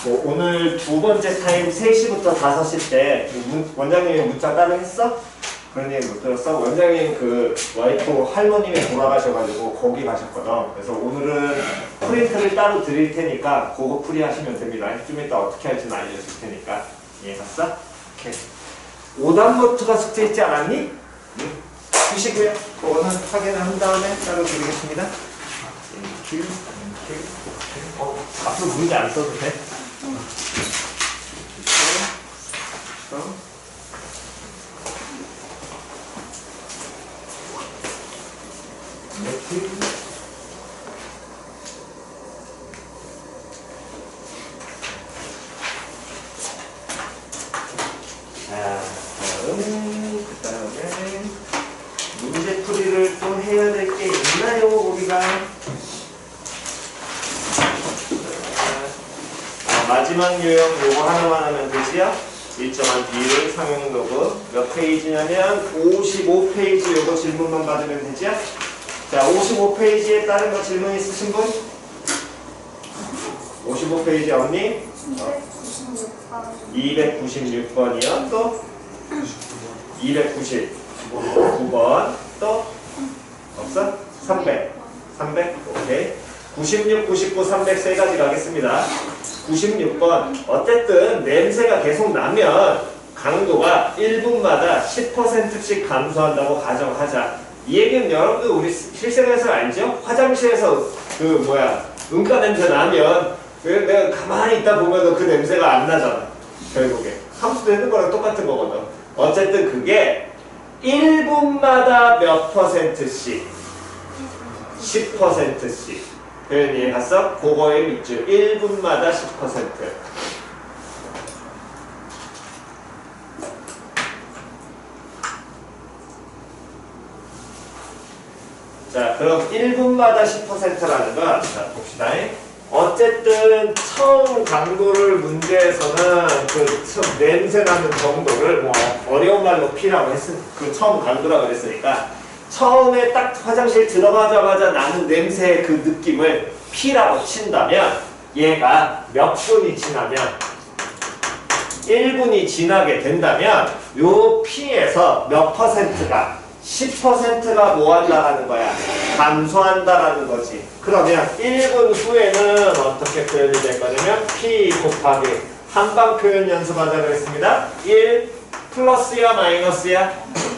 뭐 오늘 두 번째 타임 3시부터 5시 때 원장님이 문자 따로 했어? 그런 얘기 못 들었어? 원장님 그 와이프 할머님이 돌아가셔가지고 거기 가셨거든. 그래서 오늘은 프린트를 따로 드릴 테니까 그거 풀이하시면 됩니다. 좀 이따 어떻게 할지는 알려줄 테니까. 이해갔어? 오케이. 5단부터가 숙제 있지 않았니? 응? 주시고요. 그거는 확인을 한 다음에 따로 드리겠습니다. 앞으로 문제 안 써도 돼? 그 다음에 문제풀이를 또 해야 될 게 있나요, 우리가? 마지막 요령 요거 하나만 하면 되지요? 일정한 비율 상용 로그 몇 페이지냐면 55페이지 요거 질문만 받으면 되지요? 자, 55페이지에 다른 거 질문 있으신 분? 55페이지 언니? 296번이요. 또? 299번. 또? 없어? 300. 오케이. 96, 99, 300 세 가지 가겠습니다. 96번. 어쨌든 냄새가 계속 나면 강도가 1분마다 10%씩 감소한다고 가정하자. 이 얘기는 여러분들 우리 실생활에서 알죠? 화장실에서 음가 냄새 나면 내가 가만히 있다 보면 그 냄새가 안 나잖아. 결국에. 함수도 했는 거랑 똑같은 거거든. 어쨌든 그게 1분마다 몇 %씩 10%씩 표현 이해 갔어? 그거의 밑줄 1분마다 10%. 자, 그럼 1분마다 10%라는 건, 자, 봅시다. 어쨌든 처음 강도를 문제에서는 그 냄새 나는 정도를 뭐 어려운 말로 P라고 그 처음 강도라고 그랬으니까 처음에 딱 화장실 들어가자마자 나는 냄새의 그 느낌을 P라고 친다면 얘가 몇 분이 지나면 1분이 지나게 된다면 요 P에서 몇 %가 10%가 뭐 한다라는 거야? 감소한다라는 거지. 그러면 1분 후에는 어떻게 표현이 될 거냐면 P 곱하기 한방 표현 연습하자 그랬습니다. 1 플러스야 마이너스야?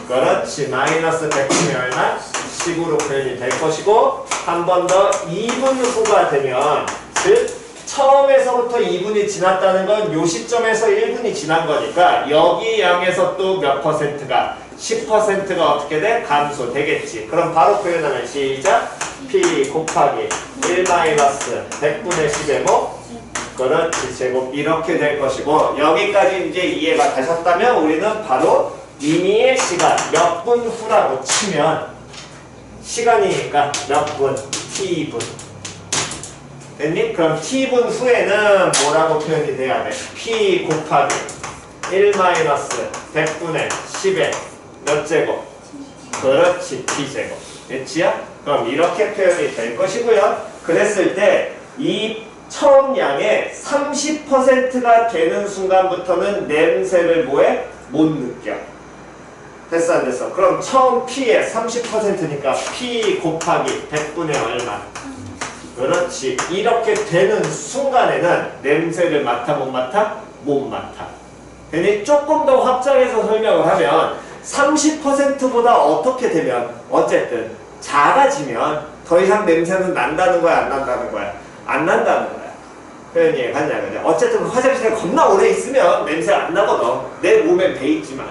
그렇지. 마이너스 100분의 얼마? 10으로 표현이 될 것이고 한 번 더 2분 후가 되면 즉 처음에서부터 2분이 지났다는 건 요 시점에서 1분이 지난 거니까 여기 양에서 또 몇 %가 10%가 어떻게 돼? 감소되겠지. 그럼 바로 표현하면 시작. P 곱하기 1 마이너스 100분의 10의 뭐? 그렇지. 제곱 이렇게 될 것이고 여기까지 이제 이해가 되셨다면 우리는 바로 임의의 시간 몇 분 후라고 치면 시간이니까 몇 분? T분. 됐니? 그럼 T분 후에는 뭐라고 표현이 돼야 돼? P 곱하기 1 마이너스 100분의 10의 몇 제곱? 그렇지. T제곱. 됐지요? 그럼 이렇게 표현이 될 것이고요. 그랬을 때 이 처음 양의 30%가 되는 순간부터는 냄새를 뭐해? 못 느껴. 됐어 안 됐어? 그럼 처음 P의 30%니까 P 곱하기 100분의 얼마? 그렇지. 이렇게 되는 순간에는 냄새를 맡아 못 맡아? 못 맡아. 괜히 조금 더 확장해서 설명을 하면 30%보다 어떻게 되면 어쨌든 작아지면 더 이상 냄새는 난다는 거야 안 난다는 거야? 안 난다는 거야. 표현 이해 갔냐 그냥. 어쨌든 화장실에 겁나 오래 있으면 냄새 안 나거든. 내 몸에 배있지만.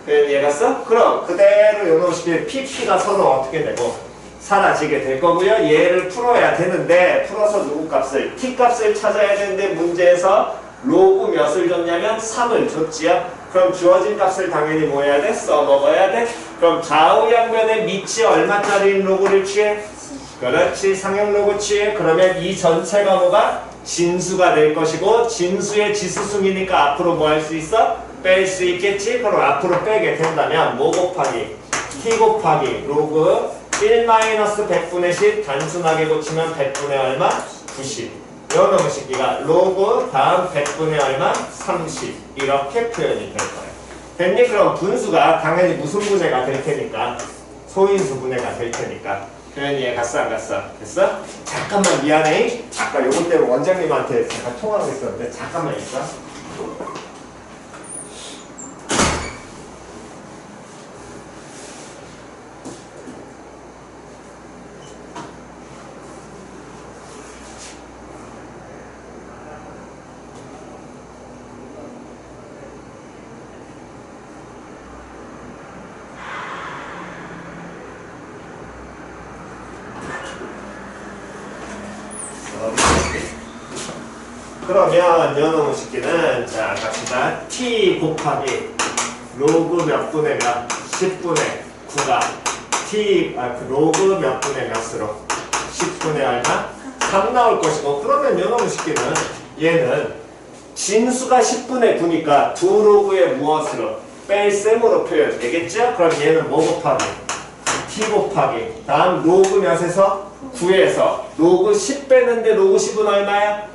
표현 이해 갔어? 그럼 그대로 요놈식의 PP가 서로 어떻게 되고 사라지게 될 거고요. 얘를 풀어야 되는데 풀어서 누구 값을? T 값을 찾아야 되는데 문제에서 로그 몇을 줬냐면 3을 줬지요. 그럼 주어진 값을 당연히 뭐 해야 돼? 써먹어야 돼? 그럼 좌우양변의 밑이 얼마짜리인 로그를 취해? 그렇지. 상형 로그 취해. 그러면 이 전체가 뭐가? 진수가 될 것이고 진수의 지수승이니까 앞으로 뭐 할 수 있어? 뺄 수 있겠지? 그럼 앞으로 빼게 된다면 뭐 곱하기? T 곱하기 로그 1 마이너스 100분의 10 단순하게 고치면 100분의 얼마? 90. 요 놈의 식기가 로그 다음 100분의 얼마? 30 이렇게 표현이 될 거예요. 됐니? 그럼 분수가 당연히 무슨 분해가 될 테니까 소인수 분해가 될 테니까 표현이 이해 갔어 안 갔어? 됐어? 잠깐만 미안해. 아까 요것 때문에 원장님한테 제가 통화하고 있었는데 잠깐만 있어. 그러면 요놈의 식기는 자 갑시다. t 곱하기 로그 몇 분의 몇 10분의 9가 로그 몇 분의 몇으로 10분의 얼마? 3 나올 것이고 그러면 요놈의 식기는 얘는 진수가 10분의 9니까 두 로그의 무엇으로? 뺄셈으로 표현되겠죠? 그럼 얘는 뭐 곱하기? t 곱하기 다음 로그 몇에서? 9에서 로그 10 빼는데 로그 10은 얼마야?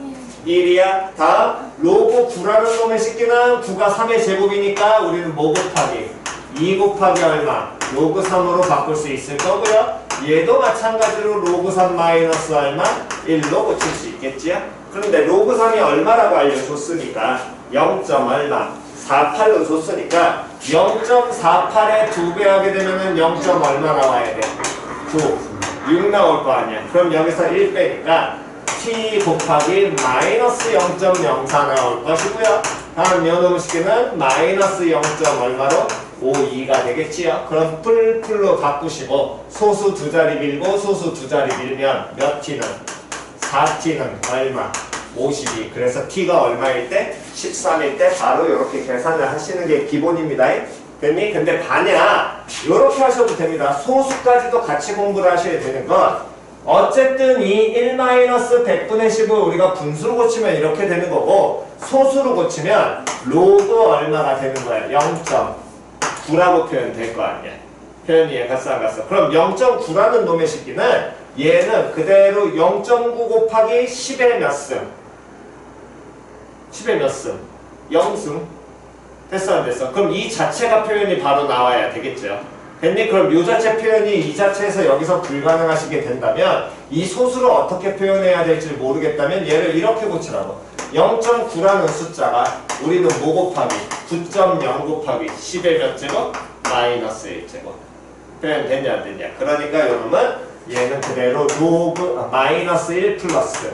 1이야. 다음 로그 9라는 놈의 식기는 9가 3의 제곱이니까 우리는 뭐 곱하기? 2 곱하기 얼마? 로그 3으로 바꿀 수 있을 거고요. 얘도 마찬가지로 로그 3 마이너스 얼마? 1로 고칠 수 있겠지요? 그런데 로그 3이 얼마라고 알려줬으니까 0. 얼마? 48로 줬으니까 0.48에 2배 하게 되면은 0. 얼마 나와야 돼? 9. 6 나올 거 아니야. 그럼 여기서 1 빼니까 t 곱하기 마이너스 0.04 나올 것이고요. 다음 요놈의 식기는 마이너스 0. 얼마로? 52가 되겠지요. 그럼 풀로 바꾸시고 소수 두 자리 밀고 소수 두 자리 밀면 몇 t는? 4t는 얼마? 52. 그래서 t가 얼마일 때? 13일 때 바로 이렇게 계산을 하시는 게 기본입니다. 됐니? 근데 반야 이렇게 하셔도 됩니다. 소수까지도 같이 공부를 하셔야 되는 건 어쨌든 이 1-100분의 10을 우리가 분수로 고치면 이렇게 되는 거고 소수로 고치면 로그 얼마가 되는 거야? 0.9라고 표현될 거 아니야. 표현 이해 갔어 안 갔어? 그럼 0.9라는 놈의 식기는 얘는 그대로 0.9 곱하기 10의 몇 승? 10의 몇 승? 0승? 됐어 안 됐어? 그럼 이 자체가 표현이 바로 나와야 되겠죠. 됐니? 그럼 요 자체 표현이 이 자체에서 여기서 불가능하시게 된다면 이 소수를 어떻게 표현해야 될지 모르겠다면 얘를 이렇게 고치라고. 0.9라는 숫자가 우리는 뭐 곱하기? 9.0 곱하기 10의 몇 제곱? 마이너스 1제곱. 표현됐냐 안 됐냐? 그러니까 여러분은 얘는 그대로 마이너스 1 플러스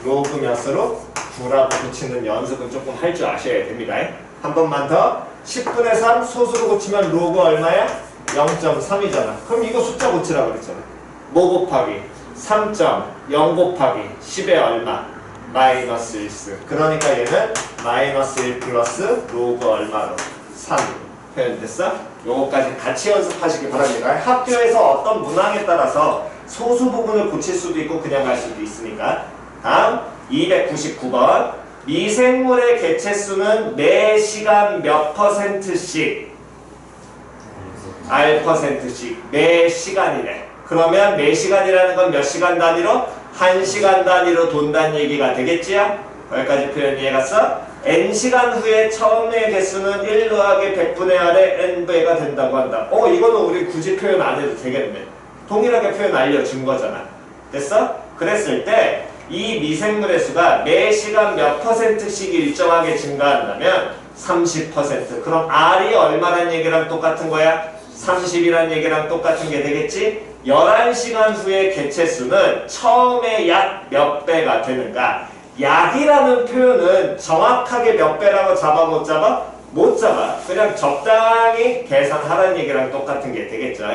로그 몇으로 9라고 고치는 연습은 조금 할 줄 아셔야 됩니다. 한 번만 더. 10분의 3 소수로 고치면 로그 얼마야? 0.3이잖아. 그럼 이거 숫자 고치라고 그랬잖아. 뭐 곱하기? 3.0 곱하기 10의 얼마? 마이너스 1승. 그러니까 얘는 마이너스 1 플러스 로그 얼마로? 3. 표현됐어? 요거까지 같이 연습하시기 바랍니다. 학교에서 어떤 문항에 따라서 소수 부분을 고칠 수도 있고 그냥 갈 수도 있으니까. 다음 299번. 미생물의 개체수는 매 시간 몇 %씩? R%씩 매 시간이래. 그러면 매 시간이라는 건 몇 시간 단위로? 1시간 단위로 돈다는 얘기가 되겠지요? 거기까지 표현 이해갔어? n시간 후에 처음의 개수는 1 더하기 100분의 R의 n배가 된다고 한다. 이거는 우리 굳이 표현 안 해도 되겠네. 동일하게 표현 알려준 거잖아. 됐어? 그랬을 때 이 미생물의 수가 매 시간 몇 %씩 일정하게 증가한다면 30%. 그럼 R이 얼마란 얘기랑 똑같은 거야? 30이란 얘기랑 똑같은 게 되겠지? 11시간 후의 개체수는 처음에 약 몇 배가 되는가? 약이라는 표현은 정확하게 몇 배라고 잡아 못 잡아? 못 잡아. 그냥 적당히 계산하라는 얘기랑 똑같은 게 되겠죠.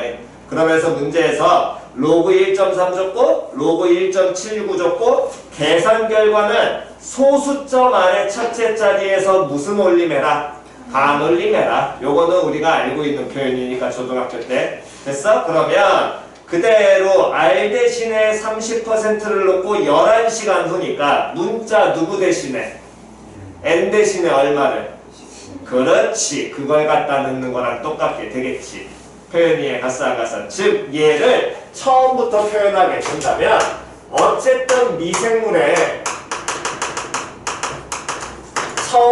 그러면서 문제에서 로그 1.3 줬고 로그 1.79 줬고 계산 결과는 소수점 아래 첫째 자리에서 무슨 올림해라? 반올림해라. 요거는 우리가 알고 있는 표현이니까 초등학교 때. 됐어? 그러면 그대로 R 대신에 30%를 놓고 11시간 후니까 문자 누구 대신에? N 대신에 얼마를? 그렇지. 그걸 갖다 넣는 거랑 똑같게 되겠지. 표현이 갔어 안 갔어? 즉 얘를 처음부터 표현하게 된다면 어쨌든 미생물의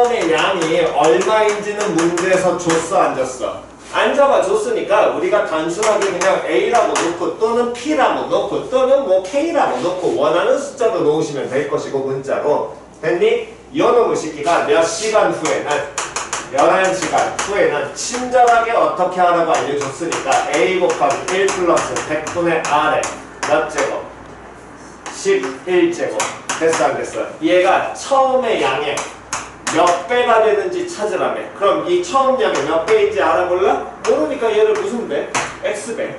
처음에 양이 얼마인지는 문제에서 줬어 안 줬어? 안 적어줬으니까 우리가 단순하게 그냥 A라고 놓고 또는 P라고 놓고 또는 뭐 K라고 놓고 원하는 숫자로 놓으시면 될 것이고 문자로. 됐니? 이놈의 새끼가 몇 시간 후에는 11시간 후에는 친절하게 어떻게 하라고 알려줬으니까 A 곱하기 1 플러스 100분의 R에 몇 제곱? 11제곱. 됐어 안 됐어? 얘가 처음에 양의 몇 배가 되는지 찾으라며. 그럼 이 처음 양이 몇 배인지 알아볼라? 모르니까 얘를 무슨 배? X배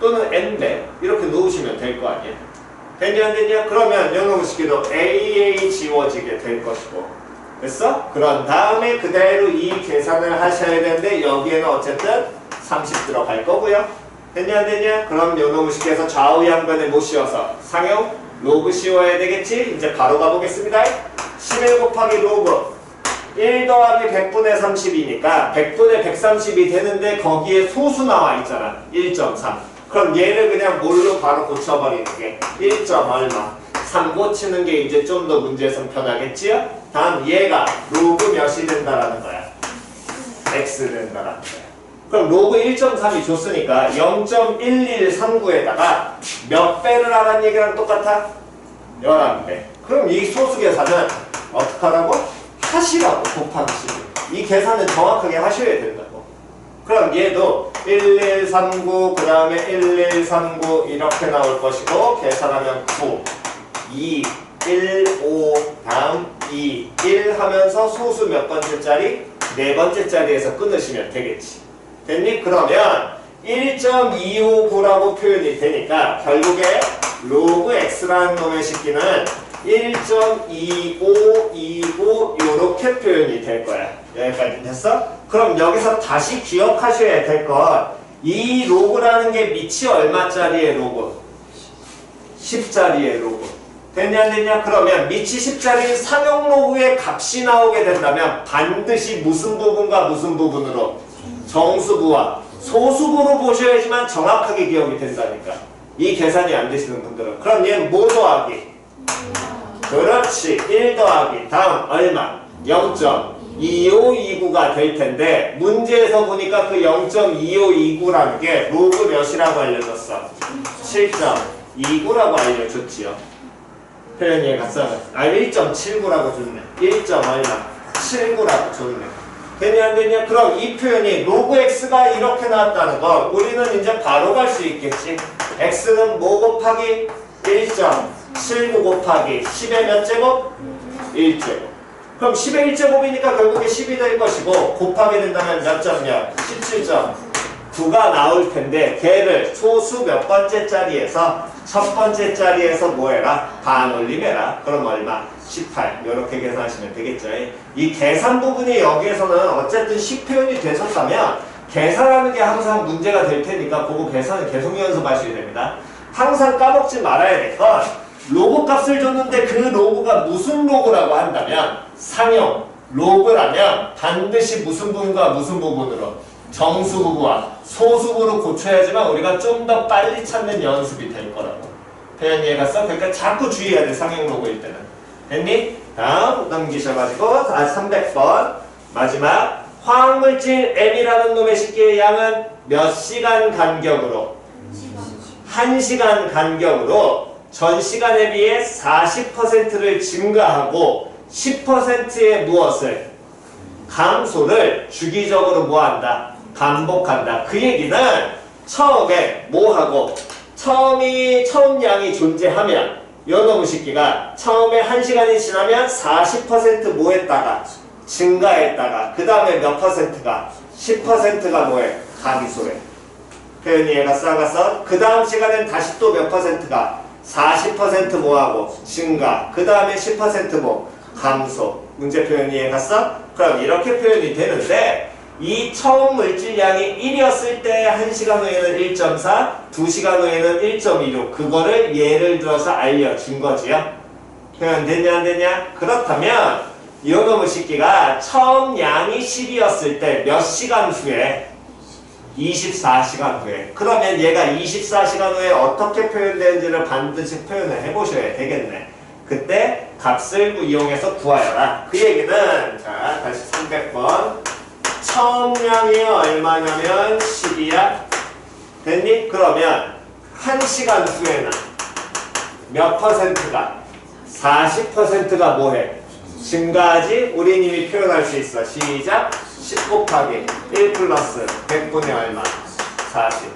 또는 N배 이렇게 놓으시면 될 거 아니야. 됐냐 안 됐냐? 그러면 요놈의 식기도 AA 지워지게 될 것이고. 됐어? 그런 다음에 그대로 이 계산을 하셔야 되는데 여기에는 어쨌든 30 들어갈 거고요. 됐냐 안 됐냐? 그럼 요놈의 식기에서 좌우 양변에 못 씌워서 상용 로그 씌워야 되겠지? 이제 바로 가보겠습니다. 11 곱하기 로그 1 더하기 100분의 30이니까 100분의 130이 되는데 거기에 소수 나와 있잖아. 1.3. 그럼 얘를 그냥 뭘로 바로 고쳐버리는 게 1. 얼마 3 고치는 게 이제 좀 더 문제에선 편하겠지요? 다음 얘가 로그 몇이 된다라는 거야. X 된다라는 거야. 그럼 로그 1.3이 줬으니까 0.1139에다가 몇 배를 하라는 얘기랑 똑같아? 11배. 그럼 이 소수 계산은 어떻게 하라고? 하시라고. 곱하기 12. 이 계산은 정확하게 하셔야 된다고. 그럼 얘도 1139 그 다음에 1139 이렇게 나올 것이고 계산하면 9 2 1 5 다음 2 1 하면서 소수 몇 번째 자리? 네 번째 자리에서 끊으시면 되겠지. 됐니? 그러면 1.259라고 표현이 되니까 결국에 로그 x라는 놈의 식기는 1.2529 요렇게 표현이 될 거야. 여기까지 됐어? 그럼 여기서 다시 기억하셔야 될 건 이 로그라는 게 밑이 얼마짜리의 로그? 10짜리의 로그. 됐냐 안 됐냐? 그러면 밑이 10짜리 상용 로그의 값이 나오게 된다면 반드시 무슨 부분과 무슨 부분으로? 정수부와 소수부로 보셔야지만 정확하게 기억이 된다니까. 이 계산이 안 되시는 분들은. 그럼 얘는 뭐 더하기? 그렇지. 1 더하기 다음 얼마? 0.2529가 될 텐데 문제에서 보니까 그 0.2529라는 게 로그 몇이라고 알려줬어? 7.29라고 알려줬지요. 표현 이해가 써. 1.79라고 줬네. 1. 얼마? 79라고 줬네. 되냐 안 되냐? 그럼 이 표현이 로그 x가 이렇게 나왔다는 건 우리는 이제 바로 갈 수 있겠지. x는 뭐 곱하기 1.79 곱하기 10의 몇 제곱? 1제곱. 그럼 10의 1제곱이니까 결국에 10이 될 것이고 곱하게 된다면 몇 점이야? 17.9가 나올 텐데 걔를 소수 몇 번째 자리에서 첫 번째 자리에서 뭐 해라? 반올림해라. 그럼 얼마? 18. 이렇게 계산하시면 되겠죠. 이 계산 부분이 여기에서는 어쨌든 10표현이 되셨다면 계산하는 게 항상 문제가 될 테니까 그거 계산을 계속 연습하셔야 됩니다. 항상 까먹지 말아야 될 건 로그 값을 줬는데 그 로그가 무슨 로그라고 한다면 상용 로그라면 반드시 무슨 부분과 무슨 부분으로 정수부와 소수부로 고쳐야지만 우리가 좀 더 빨리 찾는 연습이 될 거라고. 표현 이해가 써? 그러니까 자꾸 주의해야 돼. 상용 로그일 때는. 됐니? 다음 넘기셔가지고 300번 마지막 화학물질 M이라는 놈의 식기의 양은 몇 시간 간격으로? 1시간 간격으로 전 시간에 비해 40%를 증가하고 10%의 무엇을? 감소를 주기적으로 뭐한다? 반복한다. 그 얘기는 처음에 뭐하고 처음 양이 존재하면 요놈의 식기가 처음에 1시간이 지나면 40% 뭐했다가 증가했다가 그 다음에 몇 퍼센트가 10%가 뭐해? 감소해. 표현 이해가 싹아서 그 다음 시간엔 다시 또 몇 퍼센트가 40% 뭐하고 증가 그 다음에 10% 뭐 감소. 문제 표현 이해가 써? 그럼 이렇게 표현이 되는데 이 처음 물질량이 1이었을 때 1시간 후에는 1.4, 2시간 후에는 1.26 그거를 예를 들어서 알려준 거지요. 표현 됐냐 안 됐냐? 그렇다면 이놈의 식기가 처음 양이 10이었을 때 몇 시간 후에? 24시간 후에. 그러면 얘가 24시간 후에 어떻게 표현되는지를 반드시 표현을 해보셔야 되겠네. 그때 값을 이용해서 구하여라. 그 얘기는 자 다시 300번 처음량이 얼마냐면 10이야. 됐니? 그러면 1시간 후에는 몇 퍼센트가 40%가 뭐해? 증가하지? 우린 이미 표현할 수 있어. 시작. 10 곱하기 1 플러스 100분의 얼마? 40.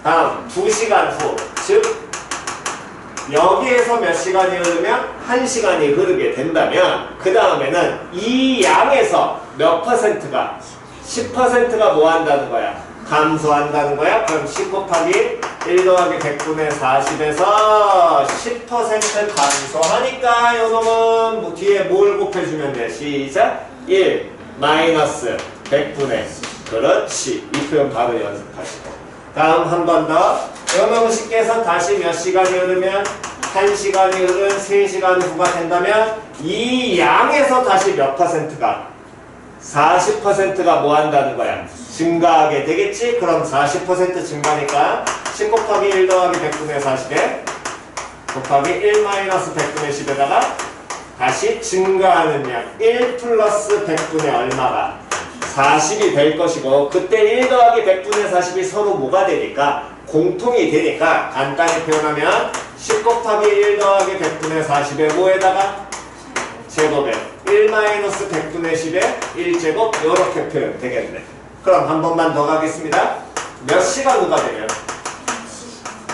다음 2시간 후. 즉 여기에서 몇 시간이 흐르면 1시간이 흐르게 된다면 그 다음에는 이 양에서 몇 퍼센트가 10%가 뭐 한다는 거야? 감소한다는 거야? 그럼 10 곱하기 1 더하기 100분의 40에서 10% 감소하니까 요놈은 뭐 뒤에 뭘 곱해주면 돼? 시작! 1 마이너스 100분의 그렇지. 이 표현 바로 연습하시고 다음 한 번 더 요놈 쉽게 해서 다시 몇 시간이 흐르면 1시간이 흐른 3시간 후가 된다면 이 양에서 다시 몇 퍼센트가 40%가 뭐 한다는 거야? 증가하게 되겠지? 그럼 40% 증가니까 10 곱하기 1 더하기 100분의 40에 곱하기 1 마이너스 100분의 10에다가 다시 증가하는 양 1 플러스 100분의 얼마가 40이 될 것이고 그때 1 더하기 100분의 40이 서로 뭐가 되니까 공통이 되니까 간단히 표현하면 10 곱하기 1 더하기 100분의 40에 뭐에다가 제곱에 1 마이너스 100분의 10에 1제곱 이렇게 표현 되겠네. 그럼 한 번만 더 가겠습니다. 몇 시간 후가 되면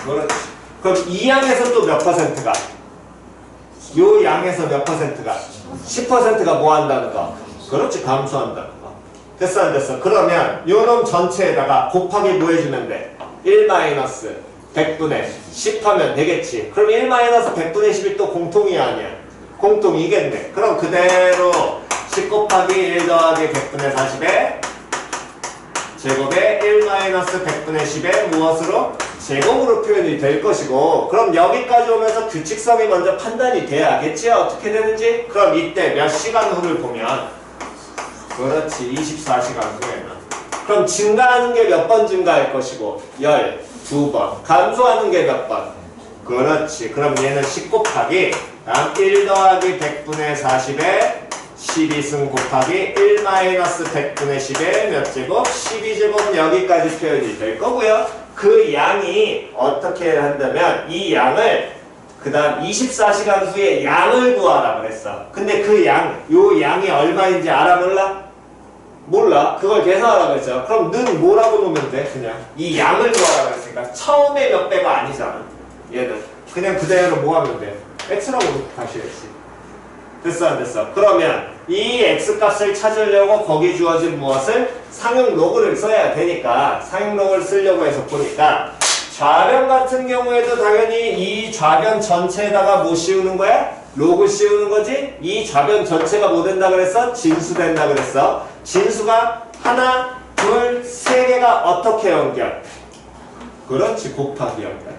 그렇지. 그럼 이 양에서 또 몇 퍼센트가 요 양에서 몇 퍼센트가 10%가 뭐 한다는 거? 그렇지. 감소한다는 거. 됐어 안 됐어? 그러면 요놈 전체에다가 곱하기 뭐 해주면 돼? 1 마이너스 100분의 10 하면 되겠지. 그럼 1 마이너스 100분의 10이 또 공통이야 아니야? 공통이겠네. 그럼 그대로 10 곱하기 1 더하기 100분의 40에 제곱에 1 마이너스 100분의 10에 무엇으로? 제곱으로 표현이 될 것이고 그럼 여기까지 오면서 규칙성이 먼저 판단이 돼야겠지? 어떻게 되는지? 그럼 이때 몇 시간 후를 보면 그렇지. 24시간 후에는 그럼 증가하는 게 몇 번 증가할 것이고 12번 감소하는 게 몇 번? 그렇지. 그럼 얘는 10 곱하기 다음 1 더하기 100분의 40에 12승 곱하기 1 마이너스 100분의 10에 몇 제곱? 12제곱 여기까지 표현이 될 거고요. 그 양이 어떻게 한다면 이 양을 그 다음 24시간 후에 양을 구하라 그랬어. 근데 그 양, 요 양이 얼마인지 알아 몰라? 몰라. 그걸 계산하라고 했죠. 그럼 는 뭐라고 놓으면 돼? 그냥 이 양을 구하라고 했으니까 처음에 몇 배가 아니잖아. 얘는 그냥 그대로 뭐 하면 돼? x라고 다시 했지. 됐어 안 됐어? 그러면 이 x값을 찾으려고 거기 주어진 무엇을? 상용 로그를 써야 되니까 상용 로그를 쓰려고 해서 보니까 좌변 같은 경우에도 당연히 이 좌변 전체에다가 뭐 씌우는 거야? 로그 씌우는 거지? 이 좌변 전체가 뭐 된다 그랬어? 진수 된다 그랬어. 진수가 하나, 둘, 세 개가 어떻게 연결? 그렇지. 곱하기 연결.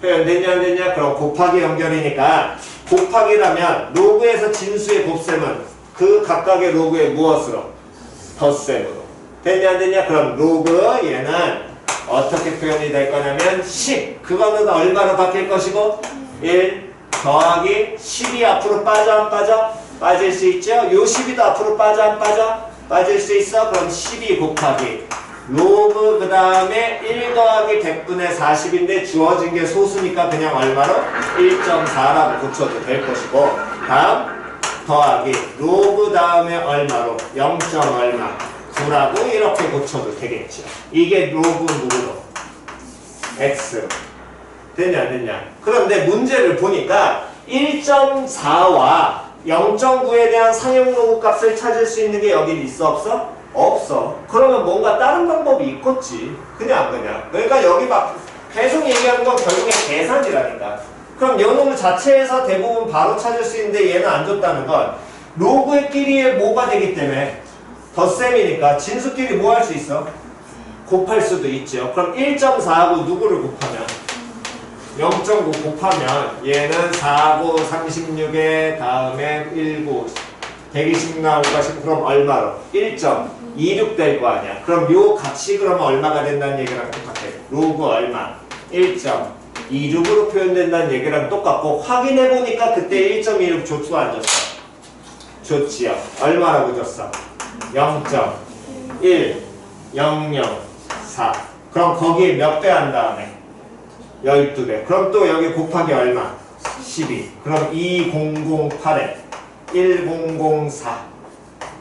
표현됐냐 안 됐냐? 그럼 곱하기 연결이니까 곱하기라면 로그에서 진수의 곱셈은 그 각각의 로그의 무엇으로? 덧셈으로. 됐냐 안 됐냐? 그럼 로그 얘는 어떻게 표현이 될 거냐면 10. 그거는 얼마로 바뀔 것이고 1 더하기 10이 앞으로 빠져 안 빠져? 빠질 수 있죠? 요 12도 앞으로 빠져 안 빠져? 빠질 수 있어? 그럼 12 곱하기 로그 그 다음에 1 더하기 100분의 40인데 주어진 게 소수니까 그냥 얼마로? 1.4라고 붙여도 될 것이고 다음 더하기 로그 다음에 얼마로? 0. 얼마 9라고 이렇게 고쳐도 되겠죠. 이게 로그 누구로? x로. 됐냐 안 됐냐? 그런데 문제를 보니까 1.4와 0.9에 대한 상용 로그 값을 찾을 수 있는 게 여기 있어 없어? 없어. 그러면 뭔가 다른 방법이 있겠지. 그냥. 그러니까 여기 막 계속 얘기하는 건 결국에 계산이라니까. 그럼 요놈 자체에서 대부분 바로 찾을 수 있는데 얘는 안 줬다는 건 로그끼리의 뭐가 되기 때문에 덧셈이니까 진수끼리 뭐 할 수 있어? 곱할 수도 있죠. 그럼 1.4하고 누구를 곱하면? 0.9 곱하면 얘는 4고 36에 다음에 19 120 나오가 10 그럼 얼마로? 1.26 될 거 아니야. 그럼 요 값이 그러면 얼마가 된다는 얘기랑 똑같아. 로그 얼마? 1.26 1.26으로 표현된다는 얘기랑 똑같고 확인해보니까 그때 1.26 줬어 안 줬어? 줬지요. 얼마라고 줬어? 0.1004. 그럼 거기에 몇 배 한 다음에? 12배. 그럼 또 여기 곱하기 얼마? 12. 그럼 2008에 1004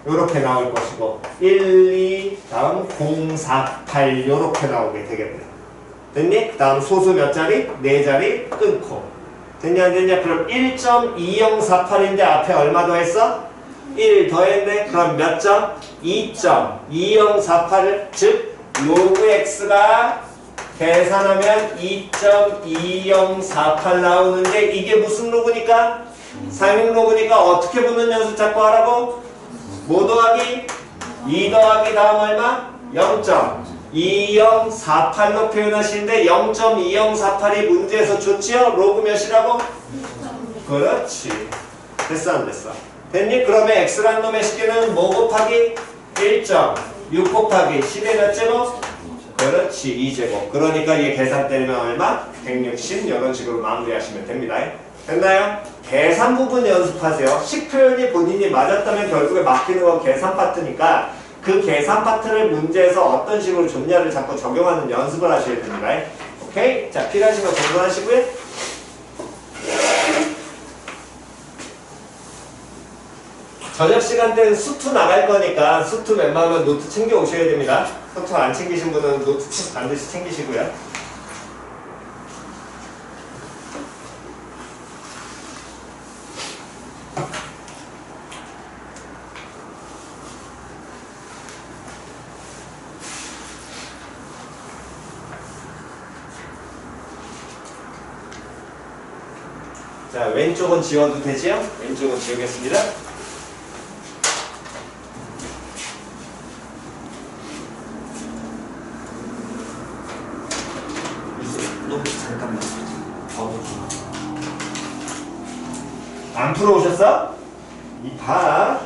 요렇게 나올 것이고 12 다음 048 요렇게 나오게 되겠네. 됐니? 다음 소수 몇 자리? 4자리 끊고. 됐냐 안 됐냐? 그럼 1.2048인데 앞에 얼마 더했어? 1 더했네. 그럼 몇 점? 2.2048을 즉 로그 x가 계산하면 2.2048 나오는데 이게 무슨 로그니까? 상용 로그니까 어떻게 붙는 연습 자꾸 하라고? 뭐 더하기? 2 더하기 다음 얼마? 0.2048로 표현하시는데 0.2048이 문제에서 줬지요? 로그 몇이라고? 그렇지. 됐어 안 됐어? 됐니? 그러면 x라는 놈의 식계는 뭐 곱하기? 1.6 곱하기 10의 몇 제곱? 그렇지 2제곱. 그러니까 얘 계산 때리면 얼마? 160 이런 식으로 마무리하시면 됩니다. 됐나요? 계산 부분 연습하세요. 식 표현이 본인이 맞았다면 결국에 맡기는 건 계산 파트니까 그 계산 파트를 문제에서 어떤 식으로 줬냐를 자꾸 적용하는 연습을 하셔야 됩니다. 오케이? 자, 필요하신 거 정돈하시고요. 저녁 시간 때는 수투 나갈 거니까 수투 웬만하면 노트 챙겨 오셔야 됩니다. 수투 안 챙기신 분은 노트 반드시 챙기시고요. 자, 왼쪽은 지워도 되지요? 왼쪽은 지우겠습니다. 잠깐만. 안 풀어오셨어? 이 봐.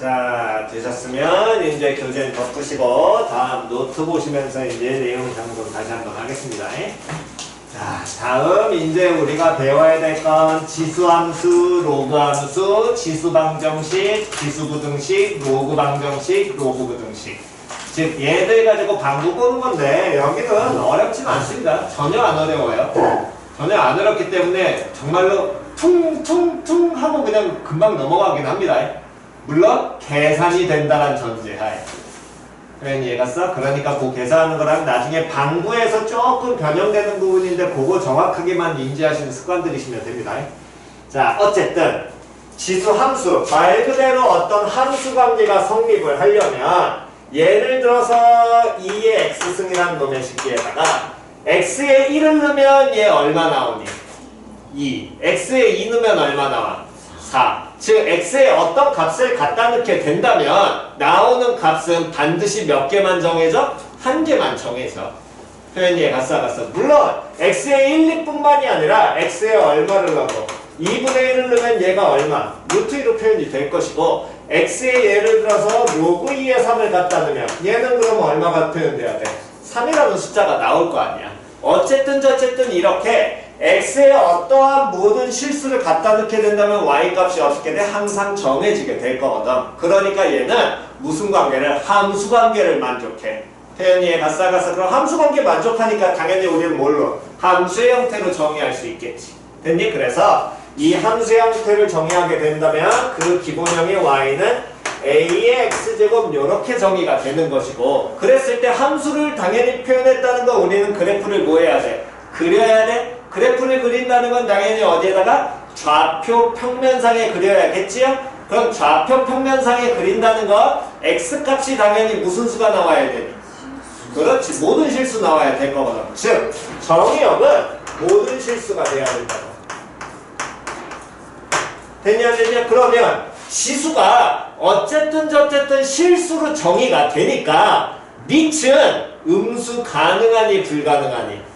자, 되셨으면 이제 교재는 덮으시고 다음 노트 보시면서 이제 내용 정돈 다시 한번 하겠습니다. 자, 다음 이제 우리가 배워야 될 건 지수함수, 로그함수, 지수방정식, 지수부등식, 로그방정식, 로그부등식. 즉 얘들 가지고 방구 보는 건데 여기는 어렵지는 않습니다. 전혀 안 어려워요. 전혀 안 어렵기 때문에 정말로 퉁퉁퉁 하고 그냥 금방 넘어가긴 합니다. 물론 계산이 된다는 전제하에. 그래 이해갔어? 그러니까 그 계산하는 거랑 나중에 방구에서 조금 변형되는 부분인데 그거 정확하게만 인지하시는 습관들이시면 됩니다. 자, 어쨌든 지수 함수, 말 그대로 어떤 함수 관계가 성립을 하려면 예를 들어서 2의 x승이라는 놈의 식기에다가 x에 1을 넣으면 얘 얼마 나오니? 2. x에 2 넣으면 얼마 나와? 4. 즉 x에 어떤 값을 갖다 넣게 된다면 나오는 값은 반드시 몇 개만 정해져? 한 개만 정해져. 표현이 갔어. 물론 x에 1, 2뿐만이 아니라 x에 얼마를 넣고 2분의 1을 넣으면 얘가 얼마? 루트 2로 표현이 될 것이고 x에 예를 들어서 로그 2에 3을 갖다 넣으면 얘는 그럼 얼마가 표현돼야 돼? 3이라는 숫자가 나올 거 아니야. 어쨌든 이렇게 x에 어떠한 모든 실수를 갖다 넣게 된다면 y값이 어떻게 돼? 항상 정해지게 될 거거든. 그러니까 얘는 무슨 관계를? 함수 관계를 만족해. 표현이에 갔어. 그럼 함수 관계 만족하니까 당연히 우리는 뭘로? 함수의 형태로 정의할 수 있겠지. 됐니? 그래서 이 함수의 형태를 정의하게 된다면 그 기본형의 y는 a의 x제곱 이렇게 정의가 되는 것이고 그랬을 때 함수를 당연히 표현했다는 건 우리는 그래프를 뭐 해야 돼? 그려야 돼? 그래프를 그린다는 건 당연히 어디에다가 좌표 평면상에 그려야겠지요? 그럼 좌표 평면상에 그린다는 건 x값이 당연히 무슨 수가 나와야 되니? 그렇지. 모든 실수 나와야 될 거거든. 즉 정의역은 모든 실수가 돼야 된다고. 됐냐? 그러면 지수가 어쨌든 실수로 정의가 되니까 밑은 음수 가능하니 불가능하니?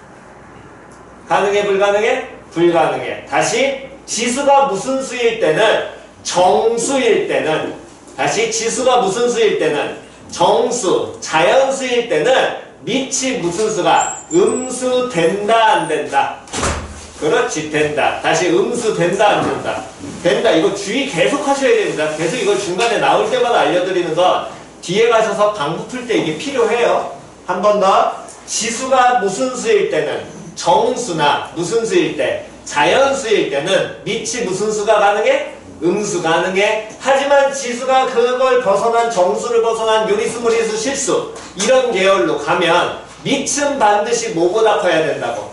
가능해 불가능해? 불가능해. 다시 지수가 무슨 수일 때는 정수일 때는 다시 지수가 무슨 수일 때는 정수, 자연수일 때는 밑이 무슨 수가? 음수 된다 안 된다? 그렇지 된다. 다시 음수 된다 안 된다? 된다. 이거 주의 계속 하셔야 됩니다. 계속 이걸 중간에 나올 때마다 알려드리는 건 뒤에 가셔서 방부 풀 때 이게 필요해요. 한 번 더. 지수가 무슨 수일 때는 정수나 무슨 수일 때? 자연수일 때는 밑이 무슨 수가 가능해? 음수 가능해. 하지만 지수가 그걸 벗어난 정수를 벗어난 요리수, 무리수, 실수 이런 계열로 가면 밑은 반드시 뭐보다 커야 된다고?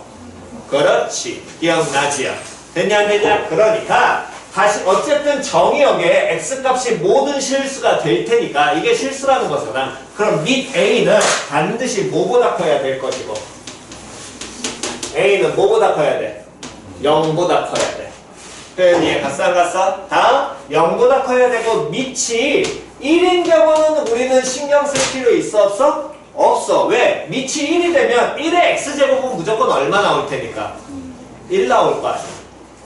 그렇지. 기억나지요? 됐냐 안 되냐? 그러니까 다시 어쨌든 정의역에 x값이 모든 실수가 될 테니까 이게 실수라는 것은 그럼 밑 a는 반드시 뭐보다 커야 될 것이고 a는 뭐보다 커야 돼? 0보다 커야 돼. 표현이 갔어 안 갔어? 다음 0보다 커야 되고 밑이 1인 경우는 우리는 신경 쓸 필요 있어 없어? 없어. 왜? 밑이 1이 되면 1의 x제곱은 무조건 얼마 나올 테니까? 1 나올 거 아니야.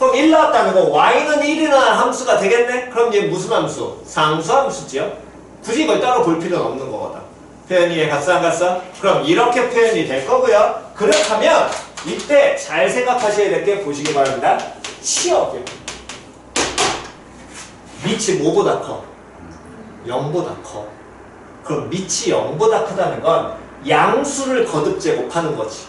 그럼 1 나왔다는 거 y는 1이라는 함수가 되겠네? 그럼 얘 무슨 함수? 상수 함수지요? 굳이 이걸 따로 볼 필요는 없는 거거든. 표현이 갔어 안 갔어? 그럼 이렇게 표현이 될 거고요. 그렇다면 이때 잘 생각하셔야 될 게 보시기 바랍니다. 치역이요. 밑이 뭐보다 커? 0보다 커. 그럼 밑이 0보다 크다는 건 양수를 거듭 제곱하는 거지.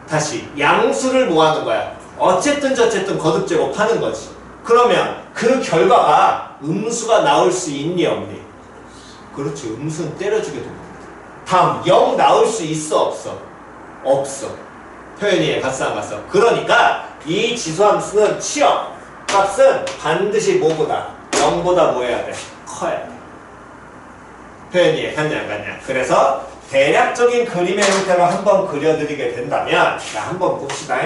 다시 양수를 뭐 하는 거야? 어쨌든 거듭 제곱하는 거지. 그러면 그 결과가 음수가 나올 수 있니 없니? 그렇지. 음수는 때려주게 됩니다. 다음 0 나올 수 있어 없어? 없어. 표현이 갔어 안 갔어? 그러니까 이 지수함수는 치역 값은 반드시 뭐보다? 0보다 뭐 해야 돼? 커야 돼. 표현이 갔냐 안 갔냐? 그래서 대략적인 그림의 형태로 한번 그려드리게 된다면 자 한번 봅시다.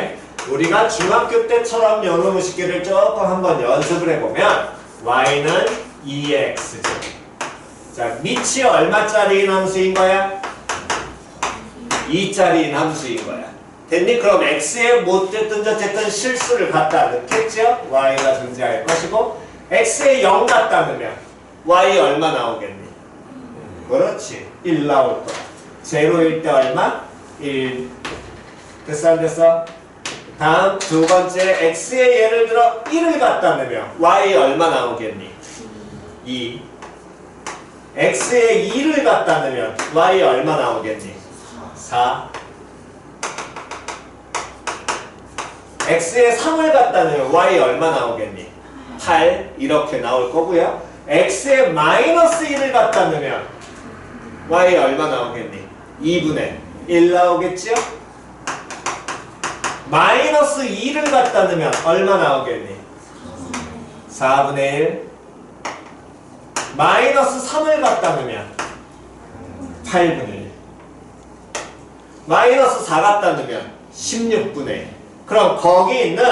우리가 중학교 때처럼 요놈의 식기를 조금 한번 연습을 해보면 y는 2x 자 밑이 얼마짜리인 함수인 거야? 2짜리인 함수인 거야. 됐니? 그럼 x에 뭐 어쨌든 실수를 갖다 넣겠죠? y가 존재할 것이고 x에 0 갖다 넣으면 y 얼마 나오겠니? 그렇지. 1 나올 거야. 제로일 때 얼마? 1. 됐어 안 됐어? 다음 두 번째 x에 예를 들어 1을 갖다 넣으면 y 얼마 나오겠니? 2. x에 2를 갖다 넣으면 y 얼마 나오겠니? 4. x에 3을 갖다 넣으면 y 얼마 나오겠니? 8. 이렇게 나올 거고요. x에 마이너스 1을 갖다 넣으면 y 얼마 나오겠니? 2분의 1 나오겠죠? 마이너스 2를 갖다 넣으면 얼마 나오겠니? 4분의 1. 마이너스 3을 갖다 넣으면 8분의 1. 마이너스 4 갖다 넣으면 16분의 1. 그럼 거기 있는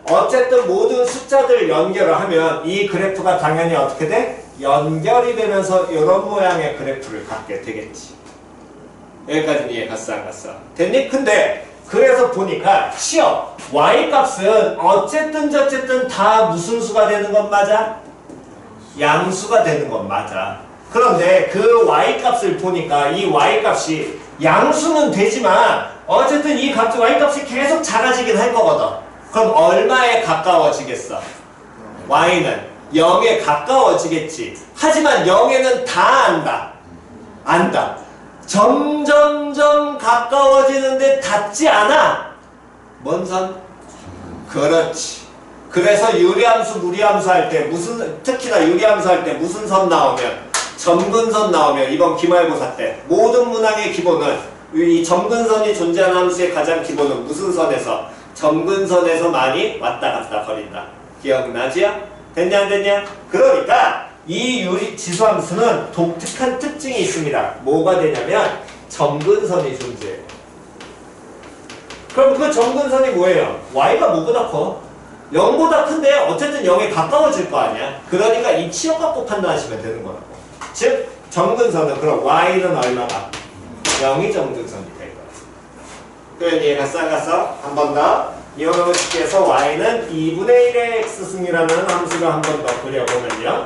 어쨌든 모든 숫자들 연결을 하면 이 그래프가 당연히 어떻게 돼? 연결이 되면서 이런 모양의 그래프를 갖게 되겠지. 여기까지는 이해 갔어 안 갔어? 됐니? 근데 그래서 보니까 시험 y값은 어쨌든 저쨌든 다 무슨 수가 되는 건 맞아? 양수가 되는 건 맞아. 그런데 그 y값을 보니까 이 y값이 양수는 되지만 어쨌든 이 값, y값이 계속 작아지긴 할 거거든. 그럼 얼마에 가까워지겠어? y는 0에 가까워지겠지. 하지만 0에는 다 안다. 점점점 가까워지는데 닿지 않아. 뭔 선? 그렇지. 그래서 유리함수, 무리함수 할 때 특히나 유리함수 할 때 무슨 선 나오면? 점근선 나오면 이번 기말고사 때 모든 문항의 기본은 이 점근선이 존재하는 함수의 가장 기본은 무슨 선에서? 점근선에서 많이 왔다 갔다 거린다. 기억나지요? 됐냐 안 됐냐? 그러니까 이 지수함수는 독특한 특징이 있습니다. 뭐가 되냐면 점근선이 존재해요. 그럼 그 점근선이 뭐예요? y가 뭐보다 커? 0보다 큰데 어쨌든 0에 가까워질 거 아니야? 그러니까 이 치역 갖고 판단하시면 되는 거라고. 즉 점근선은 그럼 y는 얼마가? 0이 점근선이 될 거야. 표현 이해가 싹가서 한 번 더 이용하고 싶게 해서 y는 2분의 1의 x승이라는 함수를 한 번 더 그려보면요.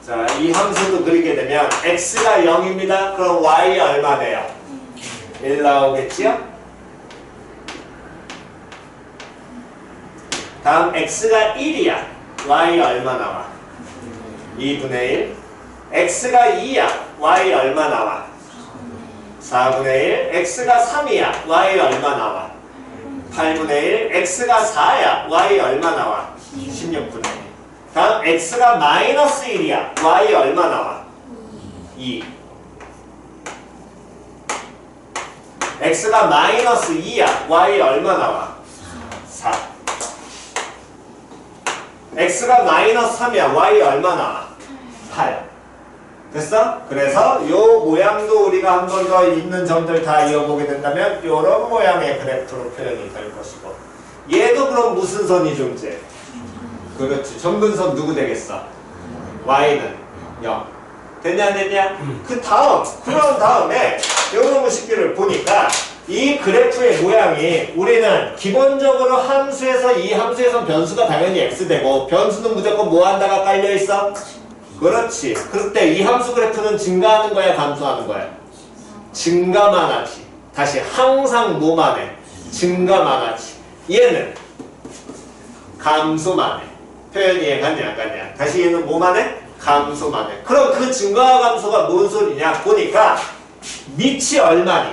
자, 이 함수도 그리게 되면 x가 0입니다. 그럼 y 얼마 돼요? 1 나오겠지요? 다음 x가 1이야. y 얼마 나와? 2분의 1. x가 2야. y 얼마 나와? 4분의 1. x가 3이야. y 얼마 나와? 8분의 1. x가 4야. y 얼마 나와? 16분의 1. 다음 x가 마이너스 1이야. y 얼마 나와? 2. x가 마이너스 2야. y 얼마 나와? 4. x가 마이너스 3이야. y 얼마 나와? 8. 됐어? 그래서 요 모양도 우리가 한 번 더 있는 점들 다 이어보게 된다면 요런 모양의 그래프로 표현이 될 것이고, 얘도 그럼 무슨 선이 존재해? 그렇지. 점근선 누구 되겠어? y는 0. 됐냐 안 됐냐? 그런 다음에 요런 식기를 보니까 이 그래프의 모양이 우리는 기본적으로 이 함수에선 변수가 당연히 x되고 변수는 무조건 뭐 한다가 깔려있어? 그렇지. 그때 이 함수 그래프는 증가하는 거야 감소하는 거야? 증가만 하지. 다시 항상 뭐만 해? 증가만 하지. 얘는 감소만 해. 표현 이해갔냐 안 갔냐? 다시 얘는 뭐만 해? 감소만 해. 그럼 그 증가와 감소가 뭔 소리냐? 보니까 밑이 얼마니?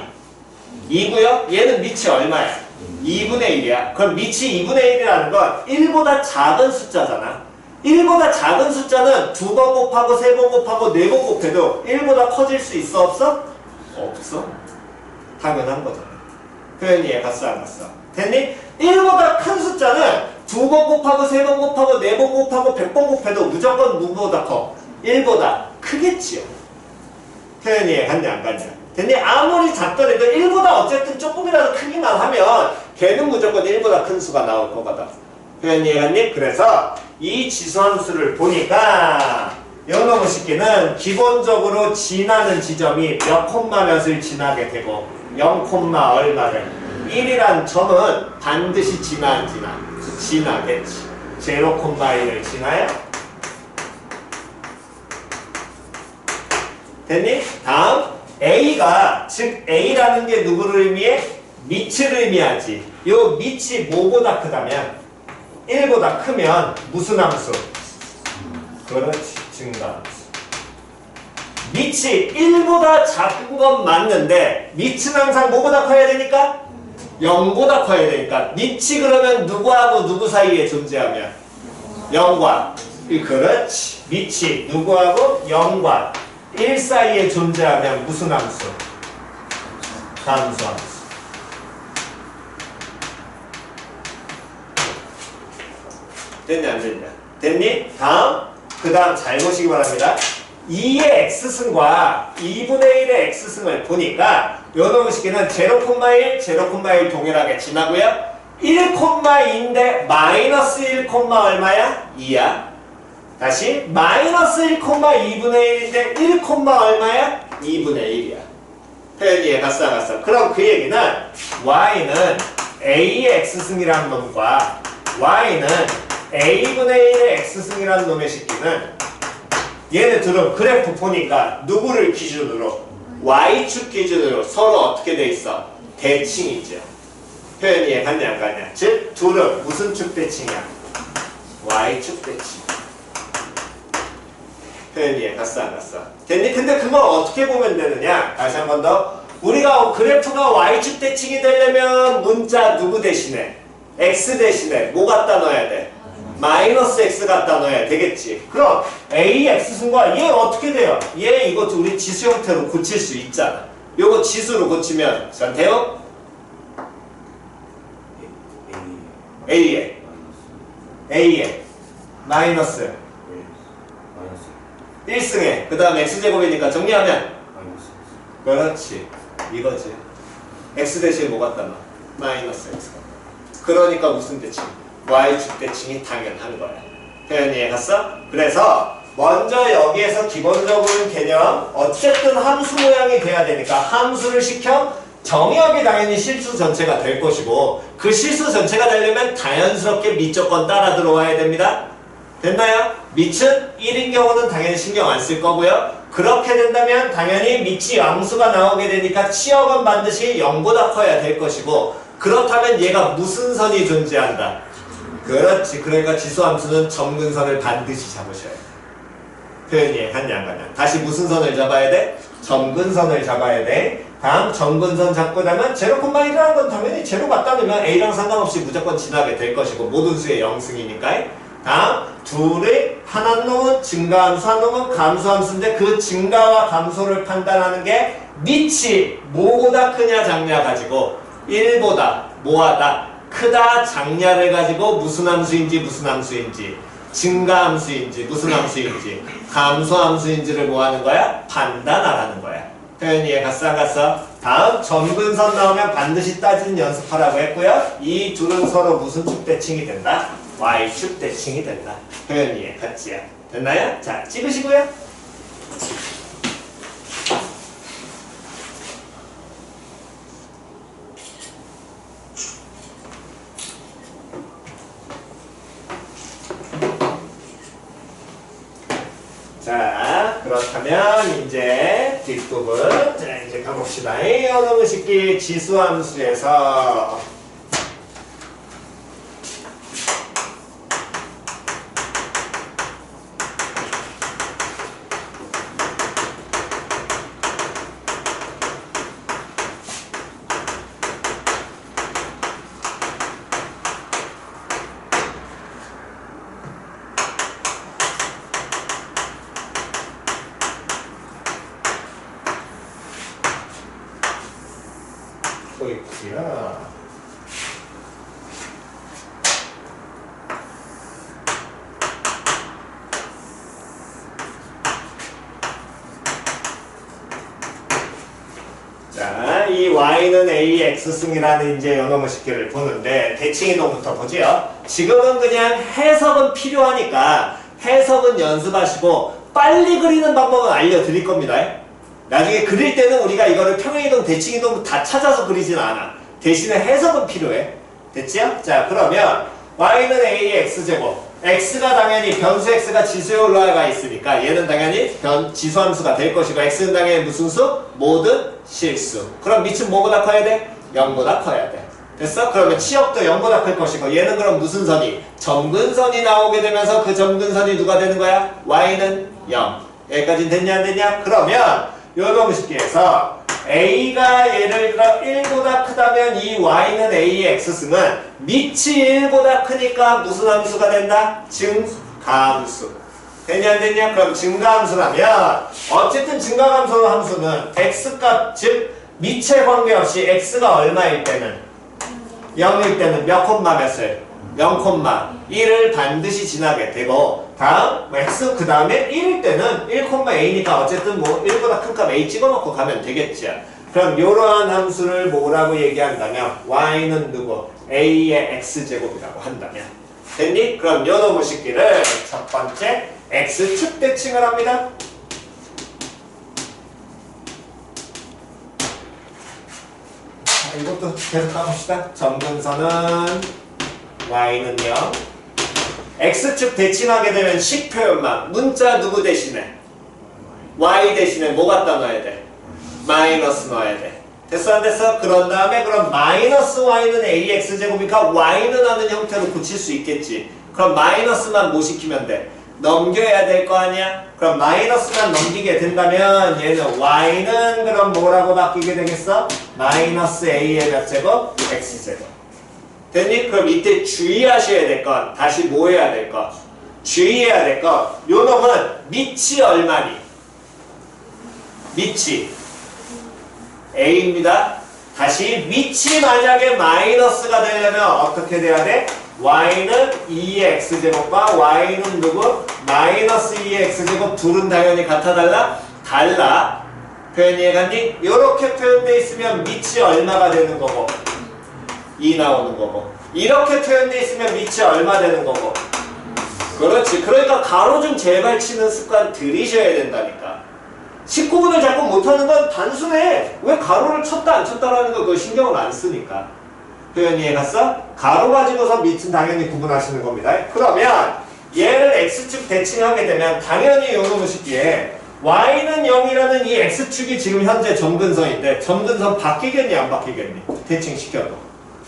2고요? 얘는 밑이 얼마야? 2분의 1이야. 그럼 밑이 2분의 1이라는 건 1보다 작은 숫자잖아. 1보다 작은 숫자는 2번 곱하고 3번 곱하고 4번 곱해도 1보다 커질 수 있어 없어? 없어. 당연한 거잖아. 표현 이해 갔어 안 갔어? 됐니? 1보다 큰 숫자는 2번 곱하고 3번 곱하고 4번 곱하고 100번 곱해도 무조건 누구보다 커? 1보다 크겠지요. 표현 이해 갔냐 안 갔냐? 됐니? 아무리 작더라도 1보다 어쨌든 조금이라도 크기만 하면 걔는 무조건 1보다 큰 수가 나올 거거든. 표현 이해갔니? 그래서 이 지수함수를 보니까 요놈의 식기는 기본적으로 지나는 지점이 몇 콤마 몇을 지나게 되고 0 콤마 얼마를 1이란 점은 반드시 지나 안 지나? 지나겠지. 0,1을 지나요? 됐니? 다음 A가 즉 A라는 게 누구를 의미해? 밑을 의미하지. 요 밑이 뭐보다 크다면 1보다 크면 무슨 함수? 그렇지. 증가함수. 밑이 1보다 작은 건 맞는데 밑은 항상 뭐보다 커야 되니까? 0보다 커야 되니까 밑이 그러면 누구하고 누구 사이에 존재하면? 0과 그렇지. 밑이 누구하고 0과 1 사이에 존재하면 무슨 함수? 감소함수. 됐냐 안 됐냐? 됐니? 다음 그 다음 잘 보시기 바랍니다. 2의 x승과 2분의 1의 x승을 보니까 요 놈식기는 0,1, 0,1 동일하게 지나고요. 1,2인데 마이너스 1, 얼마야? 2야. 다시 마이너스 1,2분의 1인데 1, 얼마야? 2분의 1이야. 표현 이해 갔어. 그럼 그 얘기는 y는 a의 x승이라는 놈과 y는 a분의 1의 x승이라는 놈의 식기는 얘네들은 그래프 보니까 누구를 기준으로? y축 기준으로 서로 어떻게 돼 있어? 대칭이죠. 표현 이해 갔냐 안 갔냐? 즉 둘은 무슨 축 대칭이야? y축 대칭. 표현 이해 갔어 안 갔어? 됐니? 근데 그걸 어떻게 보면 되느냐? 다시 한 번 더. 우리가 그래프가 y축 대칭이 되려면 문자 누구 대신에? x 대신에 뭐 갖다 넣어야 돼? 마이너스 x 갖다 넣어야 되겠지. 그럼 a x승과 얘 어떻게 돼요? 얘 이거 우리 지수 형태로 고칠 수 있잖아. 요거 지수로 고치면 돼요? a에 마이너스 1승에 그 다음 x제곱이니까 정리하면 그렇지. 이거지. x 대신에 뭐 갖다 넣어? 마이너스 x 갖다 넣어. 그러니까 무슨 대칭? y축 대칭이 당연한 거야. 표현 이해 갔어? 그래서 먼저 여기에서 기본적인 개념 어쨌든 함수 모양이 돼야 되니까 함수를 시켜 정의역이 당연히 실수 전체가 될 것이고 그 실수 전체가 되려면 자연스럽게 밑 조건 따라 들어와야 됩니다. 됐나요? 밑은 1인 경우는 당연히 신경 안 쓸 거고요. 그렇게 된다면 당연히 밑이 양수가 나오게 되니까 치역은 반드시 0보다 커야 될 것이고 그렇다면 얘가 무슨 선이 존재한다? 그렇지. 그러니까 지수함수는 점근선을 반드시 잡으셔야 돼. 표현 이해 갔냐 안 갔냐? 다시 무슨 선을 잡아야 돼? 점근선을 잡아야 돼. 다음 점근선 잡고 나면 0,1이라는 건 당연히 제로 갖다 놓으면 a랑 상관없이 무조건 지나게 될 것이고 모든 수의 0승이니까. 다음 둘의 하나 놈은 증가함수 한 놈은 감소함수인데 그 증가와 감소를 판단하는 게 밑이 뭐보다 크냐 작냐 가지고 1보다 뭐하다 크다 작냐를 가지고 무슨 함수인지 증가함수인지 무슨 함수인지 감소함수인지를 뭐 하는 거야? 판단하라는 거야. 표현 이해 갔어 안 갔어? 다음 점근선 나오면 반드시 따지는 연습하라고 했고요. 이 둘은 서로 무슨 축 대칭이 된다? y축 대칭이 된다. 표현 이해 갔지요? 됐나요? 자 찍으시고요. 자, 그렇다면 이제 뒷부분 자 이제 가봅시다. 언어의식기 지수함수에서 또 있구나. 자, 이 y는 a x승이라는 이제 연어무식기를 보는데 대칭이동부터 보지요. 지금은 그냥 해석은 필요하니까 해석은 연습하시고 빨리 그리는 방법은 알려드릴 겁니다. 나중에 그릴 때는 우리가 이거를 평행이동, 대칭이동 다 찾아서 그리진 않아. 대신에 해석은 필요해. 됐지요? 자, 그러면 y는 a의 x제곱. x가 당연히 변수 x가 지수에 올라가 있으니까 얘는 당연히 지수함수가 될 것이고 x는 당연히 무슨 수? 모든 실수. 그럼 밑은 뭐보다 커야 돼? 0보다 커야 돼. 됐어? 그러면 치역도 0보다 클 것이고 얘는 그럼 무슨 선이? 점근선이 나오게 되면서 그 점근선이 누가 되는 거야? y는 0. 여기까지는 됐냐 안 됐냐? 그러면 요놈 식기에서 a가 예를 들어 1보다 크다면 이 y는 a의 x승은 밑이 1보다 크니까 무슨 함수가 된다? 증가함수. 됐냐 안 됐냐? 그럼 증가함수라면 어쨌든 증가함수 함수는 x값 즉 밑에 관계없이 x가 얼마일 때는 0일 때는 몇 콤마 몇을? 0,1을 반드시 지나게 되고 다음 x 그 다음에 1일 때는 1,a니까 어쨌든 뭐 1보다 큰 값 a 찍어놓고 가면 되겠지. 그럼 이러한 함수를 뭐라고 얘기한다면 y는 누구? a의 x제곱이라고 한다면 됐니? 그럼 요 놈의 식기를 첫 번째 x축 대칭을 합니다. 이것도 계속 가봅시다. 점근선은 y는 0. x축 대칭하게 되면 식 표현만 문자 누구 대신에? y 대신에 뭐 갖다 넣어야 돼? 마이너스 넣어야 돼. 됐어 안 됐어? 그런 다음에 그럼 마이너스 y는 ax제곱이니까 y는 하는 형태로 붙일 수 있겠지. 그럼 마이너스만 뭐 시키면 돼? 넘겨야 될 거 아니야? 그럼 마이너스만 넘기게 된다면 얘는 y는 그럼 뭐라고 바뀌게 되겠어? 마이너스 a의 몇 제곱? x제곱. 됐니? 그럼 이때 주의하셔야 될 건 다시 뭐 해야 될 거? 주의해야 될 거. 요 놈은 밑이 얼마니? 밑이 a입니다. 다시 밑이 만약에 마이너스가 되려면 어떻게 돼야 돼? y는 2의 x제곱과 y는 누구? 마이너스 2의 x제곱 둘은 당연히 같아 달라? 달라. 표현 이해갔니? 이렇게 표현되어 있으면 밑이 얼마가 되는 거고 2 나오는 거고 이렇게 표현되어 있으면 밑이 얼마 되는 거고 그렇지. 그러니까 가로 좀 제발 치는 습관 들이셔야 된다니까. 19분을 자꾸 못하는 건 단순해. 왜 가로를 쳤다 안 쳤다라는 거 그거 신경을 안 쓰니까. 표현 이해갔어? 가로 가지고서 밑은 당연히 구분하시는 겁니다. 그러면 얘를 x축 대칭하게 되면 당연히 요놈의 식기에 y는 0이라는 이 x축이 지금 현재 점근선인데 점근선 바뀌겠니 안 바뀌겠니? 대칭시켜도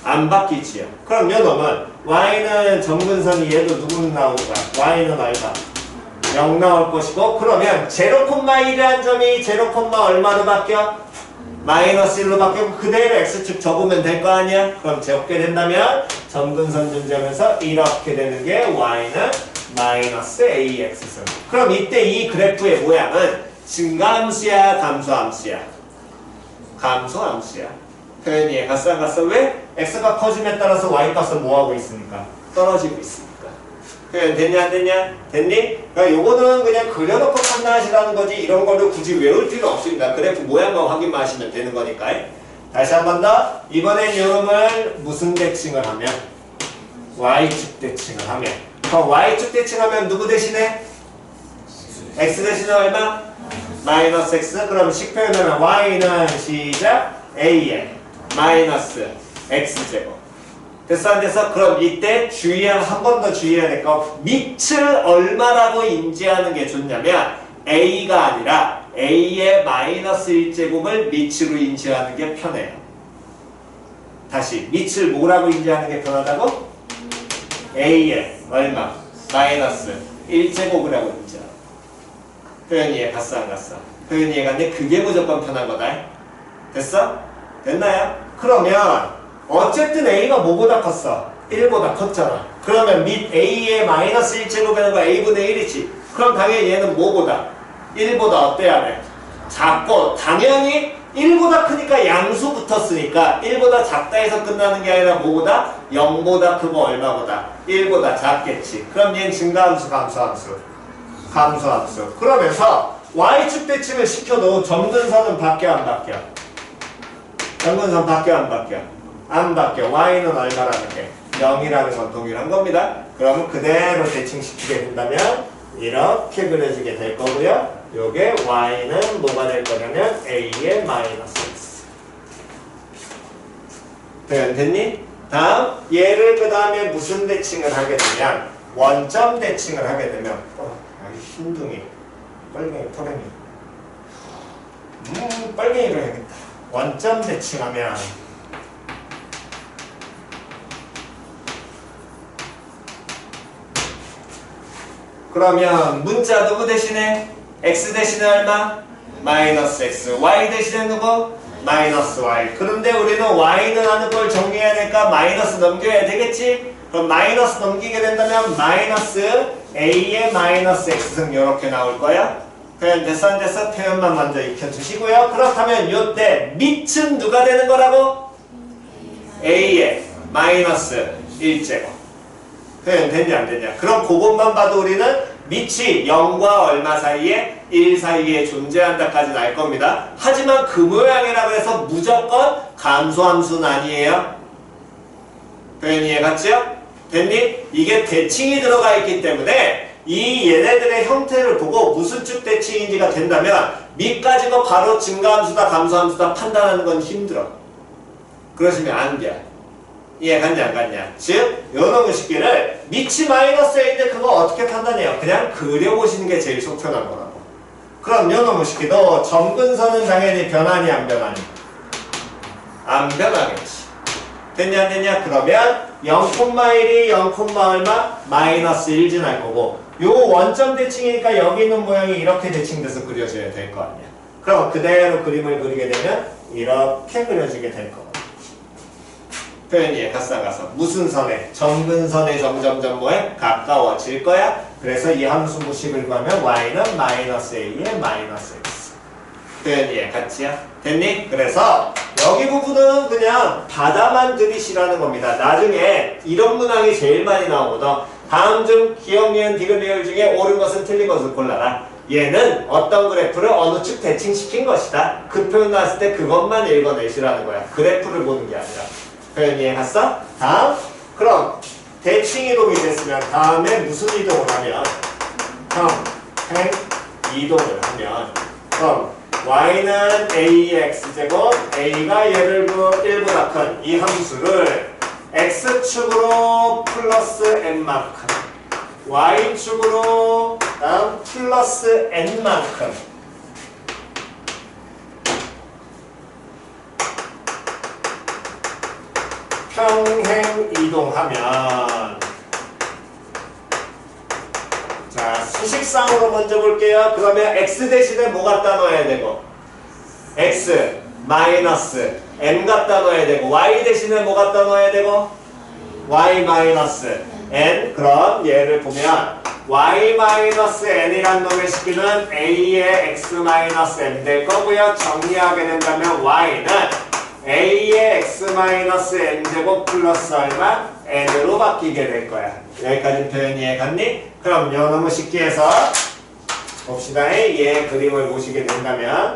안 바뀌지요. 그럼 요놈은 y는 점근선이 얘도 누구 나오는 거야? y는 얼마? 0 나올 것이고 그러면 0,1이라는 점이 0, 얼마로 바뀌어? 마이너스 1로 바뀌고 그대로 x축 접으면 될 거 아니야? 그럼 접게 된다면 점근선 존재하면서 이렇게 되는 게 y는 마이너스 ax승. 그럼 이때 이 그래프의 모양은 증가함수야 감소함수야? 감소함수야. 표현 이해 갔어 안 갔어? 왜? x가 커짐에 따라서 y 값은 뭐하고 있으니까? 떨어지고 있으니까. 표현 됐냐 안 됐냐? 됐니? 그러니까 요거는 그냥 그려놓고 판단하시라는 거지 이런 거를 굳이 외울 필요 없습니다. 그래프 모양만 확인만 하시면 되는 거니까. 다시 한 번 더. 이번엔 요놈을 무슨 대칭을 하면? y축 대칭을 하면. 그럼 y축 대칭하면 누구 대신에? x 대신에 얼마? 마이너스 x. 그럼 식 표현하면 y는 시작 a에 마이너스 x제곱. 됐어 안 됐어? 그럼 이때 한 번 더 주의해야 될 거 밑을 얼마라고 인지하는 게 좋냐면 a가 아니라 a의 마이너스 1제곱을 밑으로 인지하는 게 편해요. 다시 밑을 뭐라고 인지하는 게 편하다고? a의 얼마? 마이너스 1제곱이라고 인지하고. 표현 이해 갔어 안 갔어? 표현 이해 갔니? 그게 무조건 편한 거다. 됐어? 됐나요? 그러면 어쨌든 a가 뭐보다 컸어? 1보다 컸잖아. 그러면 밑 a의 마이너스 1제곱이라는 거 a분의 1이지. 그럼 당연히 얘는 뭐보다? 1보다 어때야 돼? 작고 당연히 1보다 크니까 양수 붙었으니까 1보다 작다 해서 끝나는 게 아니라 뭐보다? 0보다 크고 얼마보다? 1보다 작겠지. 그럼 얘는 증가함수 감소함수? 감소함수. 그러면서 y축 대칭을 시켜도 점근선은 바뀌어 안 바뀌어? 점근선 바뀌어 안 바뀌어? 안 바뀌어. y는 얼마라는 게 0이라는 건 동일한 겁니다. 그러면 그대로 대칭시키게 된다면 이렇게 그려지게 될 거고요. 요게 y는 뭐가 될 거냐면 a의 마이너스 x. 됐니? 다음 얘를 그 다음에 무슨 대칭을 하게 되면 원점 대칭을 하게 되면 흰둥이 빨갱이 토랭이 빨갱이로 해야겠다. 원점 대칭하면 그러면 문자 누구 대신에 x 대신에 얼마? 마이너스 x. y 대신에 누구? 마이너스 y. 그런데 우리는 y는 하는 걸 정리해야 되니까 마이너스 넘겨야 되겠지? 그럼 마이너스 넘기게 된다면 마이너스 a의 마이너스 x승 이렇게 나올 거야. 표현 됐어 안 됐어? 표현만 먼저 익혀주시고요. 그렇다면 이때 밑은 누가 되는 거라고? a의 마이너스 1제곱. 표현 됐냐 안 됐냐? 그럼 그것만 봐도 우리는 밑이 0과 얼마 사이에? 1 사이에 존재한다까지는 알 겁니다. 하지만 그 모양이라고 해서 무조건 감소함수는 아니에요. 표현 이해 갔죠? 됐니? 이게 대칭이 들어가 있기 때문에 이 얘네들의 형태를 보고 무슨 쭉 대칭인지가 된다면 밑까지 거 바로 증가함수다 감소함수다 판단하는 건 힘들어. 그러시면 안 돼. 이해 갔냐 안 갔냐? 즉 요놈의 식기를 밑이 마이너스 a인데 그거 어떻게 판단해요? 그냥 그려보시는 게 제일 속 편한 거라고. 그럼 요놈의 식기도 점근선은 당연히 변하니 안 변하니? 안 변하겠지. 됐냐 안 됐냐? 그러면 0,1이 0, 얼마? 마이너스 1 지날 거고 요 원점 대칭이니까 여기 있는 모양이 이렇게 대칭돼서 그려져야 될 거 아니야. 그럼 그대로 그림을 그리게 되면 이렇게 그려지게 될 거고. 표현이 가서 무슨 선에? 점근선에 점점점 뭐에? 가까워질 거야. 그래서 이 함수 무식을 구하면 y는 마이너스 a의 마이너스 x. 표현이 같이야? 됐니? 그래서 여기 부분은 그냥 바다만 들이시라는 겁니다. 나중에 이런 문항이 제일 많이 나오거든. 다음 중 기억, 니은, 디귿, 리을 중에 옳은 것은 틀린 것을 골라라. 얘는 어떤 그래프를 어느 축 대칭시킨 것이다. 그 표현 나왔을 때 그것만 읽어내시라는 거야. 그래프를 보는 게 아니라. 표현 이해 갔어? 다음 그럼 대칭 이동이 됐으면 다음에 무슨 이동을 하면 평행 이동을 하면 그럼 y는 a의 x제곱 a가 얘를 1보다 큰 이 함수를 x축으로 플러스 n만큼 y축으로 다음 플러스 n만큼 평행 이동하면 자 수식상으로 먼저 볼게요. 그러면 x 대신에 뭐 갖다 넣어야 되고 x 마이너스 m 갖다 넣어야 되고 y 대신에 뭐 갖다 넣어야 되고 y 마이너스 n. 그럼 얘를 보면 y 마이너스 n이란 놈의 식기는 a의 x 마이너스 n 될 거고요. 정리하게 된다면 y는 a의 x-n제곱 플러스 얼마? n으로 바뀌게 될 거야. 여기까지 표현 이해 갔니? 그럼 요 너무 쉽게 해서 봅시다. 얘 그림을 보시게 된다면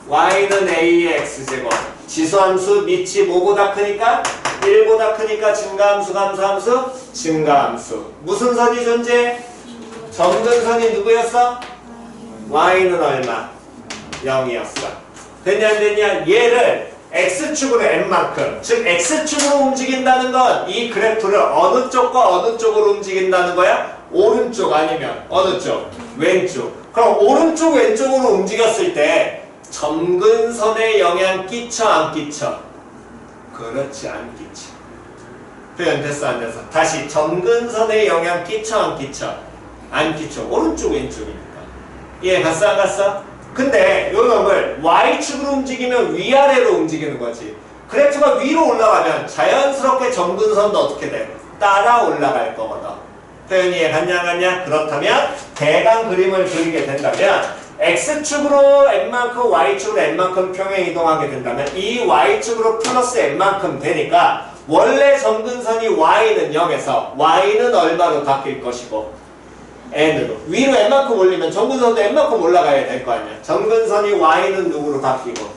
y는 a의 x제곱 지수함수 밑이 뭐보다 크니까? 1보다 크니까 증가함수 감소함수? 증가함수. 무슨 선이 존재해? 점근선이 누구였어? y는 얼마? 0이었어. 됐냐 안 됐냐? 얘를 x축으로 n만큼 즉 x축으로 움직인다는 건 이 그래프를 어느 쪽과 어느 쪽으로 움직인다는 거야? 오른쪽 아니면 어느 쪽? 왼쪽. 그럼 오른쪽 왼쪽으로 움직였을 때 점근선에 영향 끼쳐 안 끼쳐? 그렇지 안 끼쳐. 표현 됐어 안 됐어? 다시 점근선에 영향 끼쳐 안 끼쳐? 안 끼쳐. 오른쪽 왼쪽이니까. 이해 갔어 안 갔어? 근데 요 놈을 y축으로 움직이면 위아래로 움직이는 거지. 그래프가 위로 올라가면 자연스럽게 점근선도 어떻게 돼? 따라 올라갈 거거든. 표현 이해 갔냐 안 갔냐? 그렇다면 대강 그림을 그리게 된다면 x축으로 n만큼 y축으로 n만큼 평행 이동하게 된다면 이 y축으로 플러스 n만큼 되니까 원래 점근선이 y는 0에서 y는 얼마로 바뀔 것이고 n으로 위로 n만큼 올리면 점근선도 n만큼 올라가야 될 거 아니야. 점근선이 y는 누구로 바뀌고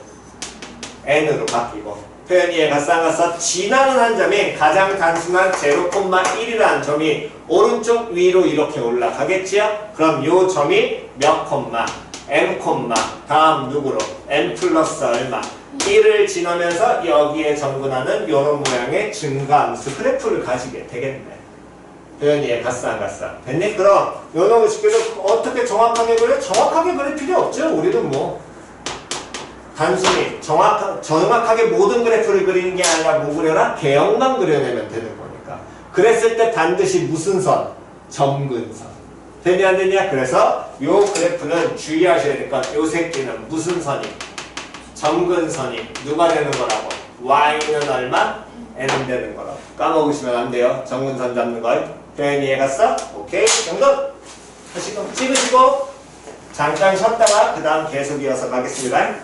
n으로 바뀌고. 표현 이해 갔어 안 갔어? 지나는 한 점이 가장 단순한 0,1이라는 점이 오른쪽 위로 이렇게 올라가겠지요? 그럼 요 점이 몇 콤마? m 콤마 다음 누구로 m 플러스 얼마 1을 지나면서 여기에 정근하는 이런 모양의 증가함수 그래프를 가지게 되겠네. 도현이 얘 갔어 안 갔어? 됐니? 그럼 요놈의 식구도 어떻게 정확하게 그려? 정확하게 그릴 필요 없죠. 우리는 뭐 단순히 정확하게 모든 그래프를 그리는 게 아니라 뭐 그려라? 개형만 그려내면 되는 거니까. 그랬을 때 반드시 무슨 선? 점근선. 되냐 안 되냐? 그래서 요 그래프는 주의하셔야 될 건 요 새끼는 무슨 선이? 점근선이 누가 되는 거라고? y는 얼마? n은 되는 거라고. 까먹으시면 안 돼요. 점근선 잡는 걸. 도현이 이해 갔어? 오케이. 정답! 다시 찍으시고 잠깐 쉬었다가 그 다음 계속 이어서 가겠습니다.